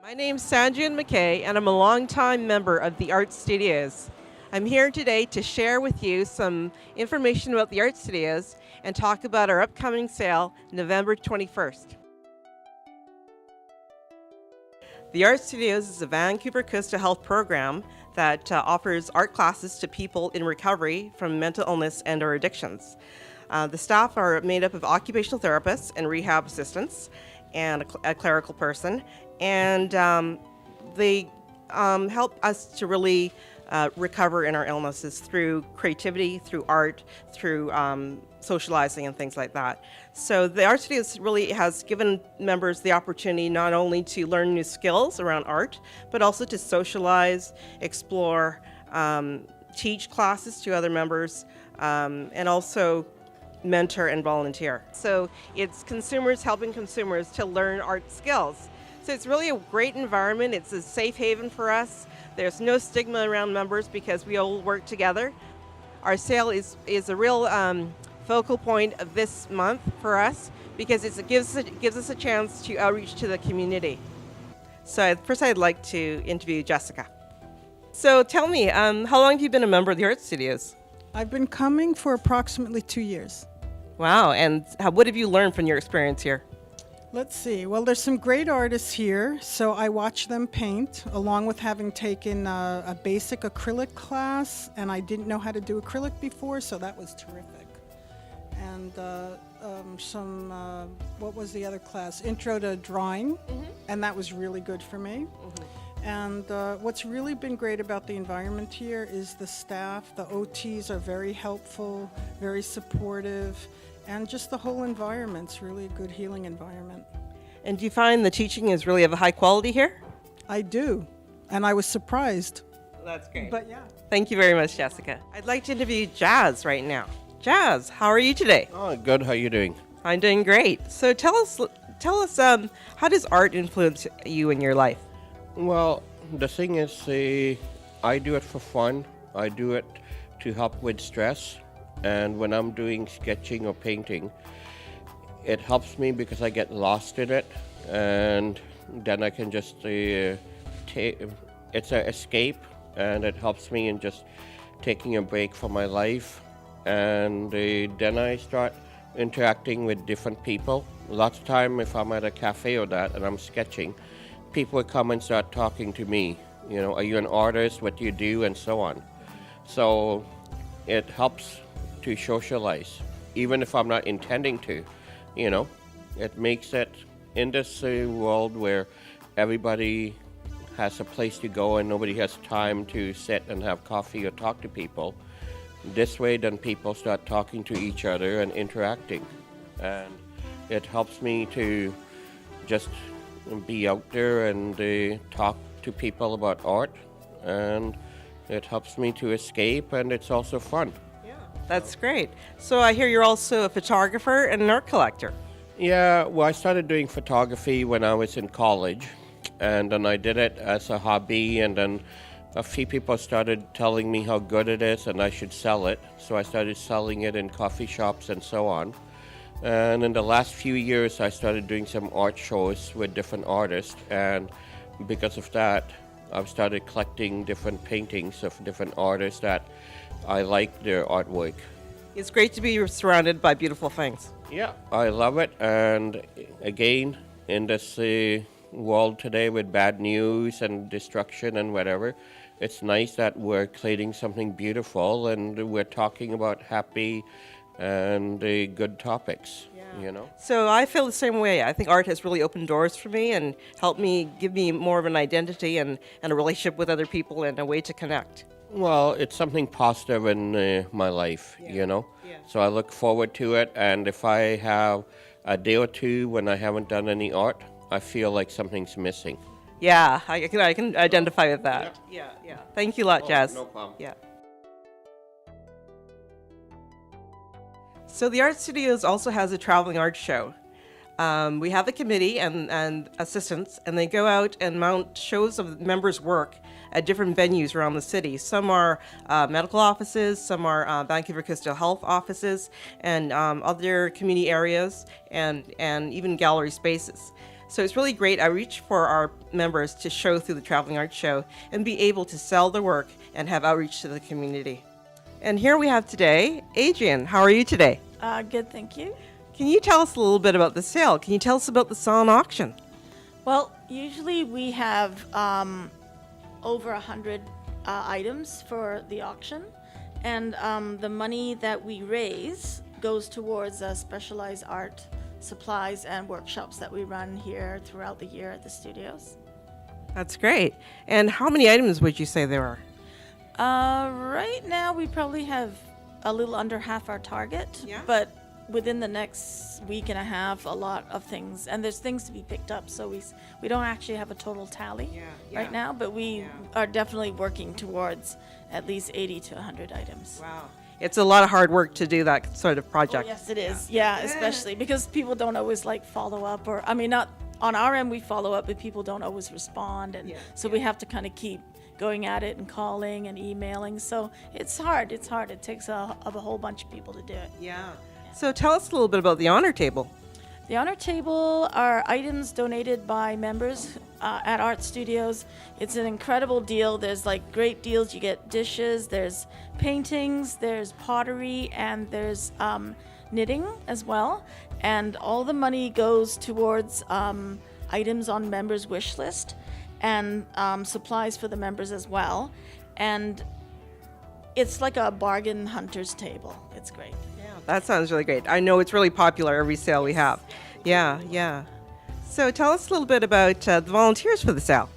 My name's Sanjian McKay, and I'm a longtime member of the Art Studios. I'm here today to share with you some information about the Art Studios and talk about our upcoming sale, November 21st. The Art Studios is a Vancouver Coastal Health program that offers art classes to people in recovery from mental illness and or addictions. The staff are made up of occupational therapists and rehab assistants and a clerical person, and they help us to really recover in our illnesses through creativity, through art, through socializing and things like that. So the Art Studios really has given members the opportunity not only to learn new skills around art, but also to socialize, explore, teach classes to other members, and also mentor and volunteer. So it's consumers helping consumers to learn art skills. So it's really a great environment. It's a safe haven for us. There's no stigma around members because we all work together. Our sale is a real focal point of this month for us because it gives us a chance to outreach to the community. So first I'd like to interview Jessica. So tell me, how long have you been a member of the Art Studios? I've been coming for approximately 2 years. Wow, and what have you learned from your experience here? Let's see. Well, there's some great artists here, so I watch them paint, along with having taken a basic acrylic class, and I didn't know how to do acrylic before, so that was terrific. And what was the other class? Intro to drawing, and that was really good for me. And what's really been great about the environment here is the staff. The OTs are very helpful, very supportive, and just the whole environment's really a good healing environment. And do you find the teaching is really of a high quality here? I do, and I was surprised. That's great. But yeah. Thank you very much, Jessica. I'd like to interview Jazz right now. Jazz, how are you today? Oh, good. How you doing? I'm doing great. So tell us, how does art influence you in your life? Well, the thing is, I do it for fun. I do it to help with stress. And when I'm doing sketching or painting, it helps me because I get lost in it. And then I can just it's an escape, and it helps me in just taking a break from my life. And then I start interacting with different people. Lots of time if I'm at a cafe or that and I'm sketching, people would come and start talking to me. You know, are you an artist? What do you do? And so on. So it helps to socialize, even if I'm not intending to. You know, it makes it in this world where everybody has a place to go and nobody has time to sit and have coffee or talk to people. This way, then people start talking to each other and interacting. And it helps me to just be out there and talk to people about art. And it helps me to escape, and it's also fun. Yeah, that's great. So I hear you're also a photographer and an art collector. Yeah, well, I started doing photography when I was in college. And then I did it as a hobby, and then a few people started telling me how good it is and I should sell it. So I started selling it in coffee shops and so on. And in the last few years, I started doing some art shows with different artists. And because of that, I've started collecting different paintings of different artists that I like their artwork. It's great to be surrounded by beautiful things. Yeah, I love it. And again, in this world today with bad news and destruction and whatever, it's nice that we're creating something beautiful and we're talking about happy and good topics, you know? So I feel the same way. I think art has really opened doors for me and helped me give me more of an identity and a relationship with other people and a way to connect. Well, it's something positive in my life, you know? Yeah. So I look forward to it, and if I have a day or two when I haven't done any art, I feel like something's missing. Yeah, I can identify with that. Yeah. Thank you a lot, Jazz. No problem. Yeah. So the Art Studios also has a traveling art show. We have a committee and assistants, and they go out and mount shows of members' work at different venues around the city. Some are medical offices, some are Vancouver Coastal Health offices, and other community areas, and even gallery spaces. So it's really great outreach for our members to show through the Traveling Arts Show and be able to sell their work and have outreach to the community. And here we have today, Adrian. How are you today? Good, thank you. Can you tell us a little bit about the sale? Can you tell us about the silent auction? Well, usually we have over 100 items for the auction, and the money that we raise goes towards specialized art supplies and workshops that we run here throughout the year at the studios. That's great. And how many items would you say there are? Right now we probably have a little under half our target, Yeah. but within the next week and a half, a lot of things, and there's things to be picked up, so we don't actually have a total tally right now, but we are definitely working towards at least 80 to 100 items. Wow. It's a lot of hard work to do that sort of Oh, project. yes, it is. Yeah, especially because people don't always follow up, or I mean, not on our end we follow up, but people don't always respond, and so we have to kind of keep going at it and calling and emailing. So it's hard. It takes a whole bunch of people to do it. Yeah. So tell us a little bit about the honor table. The honor table are items donated by members at art studios. It's an incredible deal. There's great deals. You get dishes, there's paintings, there's pottery, and there's knitting as well. And all the money goes towards items on members' wish list and supplies for the members as well. And it's like a bargain hunter's table. It's great. That sounds really great. I know it's really popular every sale we have. Yeah. So tell us a little bit about the volunteers for the sale.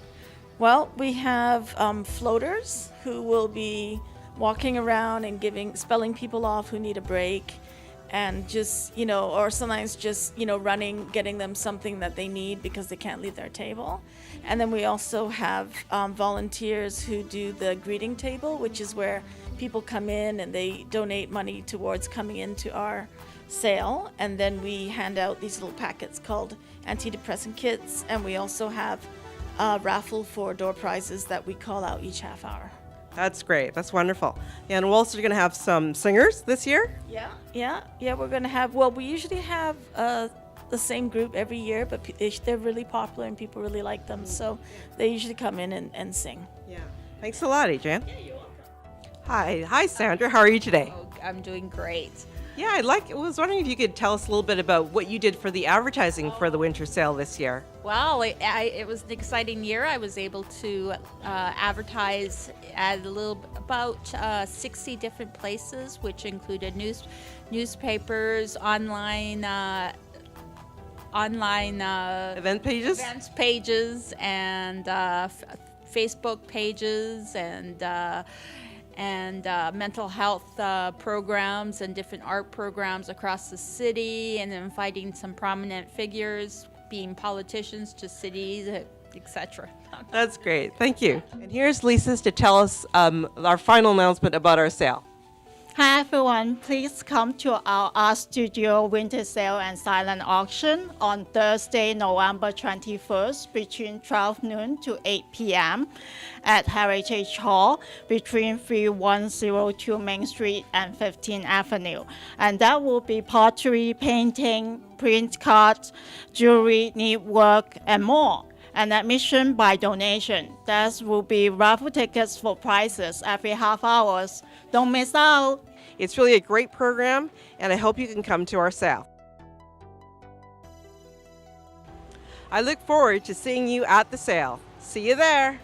Well, we have floaters who will be walking around and spelling people off who need a break, and just, or sometimes just, running, getting them something that they need because they can't leave their table. And then we also have volunteers who do the greeting table, which is where people come in and they donate money towards coming into our sale. And then we hand out these little packets called antidepressant kits. And we also have a raffle for door prizes that we call out each half hour. That's great. That's wonderful. And we're also going to have some singers this year. Yeah. We're going to have, we usually have the same group every year, but they're really popular and people really like them. So they usually come in and sing. Yeah. Thanks a lot, Adrian. Yeah, you're welcome. Hi, Sandra. How are you today? Oh, I'm doing great. Yeah, I was wondering if you could tell us a little bit about what you did for the advertising for the winter sale this year. Well, it was an exciting year. I was able to advertise at about 60 different places, which included newspapers, online Event pages? events pages, and Facebook pages, and mental health programs and different art programs across the city, and inviting some prominent figures, being politicians to cities, etc. That's great. Thank you. And here's Lisa to tell us our final announcement about our sale. Hi everyone, please come to our Art Studio Winter Sale and Silent Auction on Thursday, November 21st between 12 noon to 8 p.m. at Heritage Hall between 3102 Main Street and 15th Avenue. And that will be pottery, painting, print cards, jewelry, needlework, and more. And admission by donation. There will be raffle tickets for prizes every half hours. Don't miss out. It's really a great program, and I hope you can come to our sale. I look forward to seeing you at the sale. See you there.